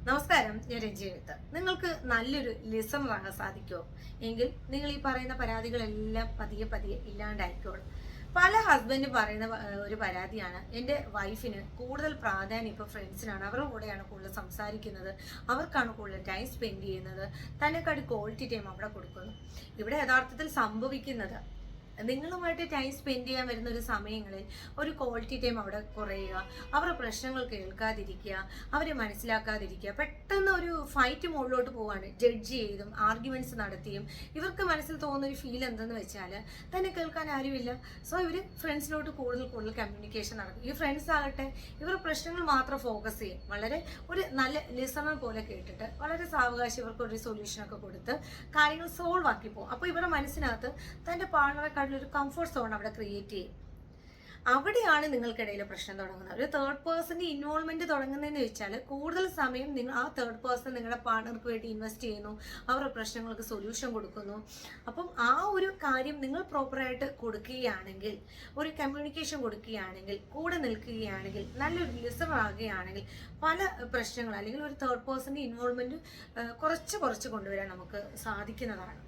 നമസ്കാരം, ഞാൻ രഞ്ജിത്ത്. നിങ്ങൾക്ക് നല്ലൊരു ലിസണർ ആകാൻ സാധിക്കുമോ? എങ്കിൽ നിങ്ങൾ ഈ പറയുന്ന പരാതികളെല്ലാം പതിയെ പതിയെ ഇല്ലാണ്ടായിക്കോളും. പല ഹസ്ബൻഡ് പറയുന്ന ഒരു പരാതിയാണ്, എൻ്റെ വൈഫിന് കൂടുതൽ പ്രാധാന്യം ഇപ്പോൾ ഫ്രണ്ട്സിനാണ്, അവരുടെ കൂടെയാണ് കൂടുതൽ സംസാരിക്കുന്നത്, അവർക്കാണ് കൂടുതൽ ടൈം സ്പെൻഡ് ചെയ്യുന്നത്, തന്നെക്കാട്ടി ക്വാളിറ്റി ടൈം അവിടെ കൊടുക്കുന്നു. ഇവിടെ യഥാർത്ഥത്തിൽ സംഭവിക്കുന്നത്, നിങ്ങളുമായിട്ട് ടൈം സ്പെൻഡ് ചെയ്യാൻ വരുന്ന ഒരു സമയങ്ങളിൽ ഒരു ക്വാളിറ്റി ടൈം അവിടെ കുറയുക, അവരുടെ പ്രശ്നങ്ങൾ കേൾക്കാതിരിക്കുക, അവരെ മനസ്സിലാക്കാതിരിക്കുക, പെട്ടെന്ന് ഒരു ഫൈറ്റ് മുകളിലോട്ട് പോവാണ്. ജഡ്ജ് ചെയ്തും ആർഗ്യുമെന്റ്സ് നടത്തിയും ഇവർക്ക് മനസ്സിൽ തോന്നുന്ന ഒരു ഫീൽ എന്തെന്ന് വെച്ചാൽ തന്നെ കേൾക്കാൻ ആരുമില്ല. സോ ഇവർ ഫ്രണ്ട്സിലോട്ട് കൂടുതൽ കൂടുതൽ കമ്മ്യൂണിക്കേഷൻ നടക്കും. ഈ ഫ്രണ്ട്സ് ആകട്ടെ ഇവരുടെ പ്രശ്നങ്ങൾ മാത്രം ഫോക്കസ് ചെയ്യും. വളരെ ഒരു നല്ല ലിസണർ പോലെ കേട്ടിട്ട് വളരെ സാവകാശം ഇവർക്ക് ഒരു സൊല്യൂഷനൊക്കെ കൊടുത്ത് കാര്യങ്ങൾ സോൾവ് ആക്കി പോകും. അപ്പോൾ ഇവരുടെ മനസ്സിനകത്ത് തൻ്റെ പാർട്ണറെ ഒരു കംഫർട്ട് സോൺ അവിടെ ക്രിയേറ്റ് ചെയ്യും. അവിടെയാണ് നിങ്ങൾക്കിടയിൽ പ്രശ്നം തുടങ്ങുന്നത്. ഒരു തേർഡ് പേഴ്സന്റെ ഇൻവോൾവ്മെന്റ് തുടങ്ങുന്നതെന്ന് വെച്ചാൽ കൂടുതൽ സമയം നിങ്ങൾ ആ തേർഡ് പേഴ്സൺ നിങ്ങളുടെ പാർട്ണർക്ക് വേണ്ടി ഇൻവെസ്റ്റ് ചെയ്യുന്നു, അവരുടെ പ്രശ്നങ്ങൾക്ക് സൊല്യൂഷൻ കൊടുക്കുന്നു. അപ്പം ആ ഒരു കാര്യം നിങ്ങൾ പ്രോപ്പറായിട്ട് കൊടുക്കുകയാണെങ്കിൽ, ഒരു കമ്മ്യൂണിക്കേഷൻ കൊടുക്കുകയാണെങ്കിൽ, കൂടെ നിൽക്കുകയാണെങ്കിൽ, നല്ലൊരു ലിസണർ ആകുകയാണെങ്കിൽ പല പ്രശ്നങ്ങൾ അല്ലെങ്കിൽ ഒരു തേർഡ് പേഴ്സന്റെ ഇൻവോൾവ്മെന്റ് കുറച്ച് കൊണ്ടുവരാൻ നമുക്ക് സാധിക്കുന്നതാണ്.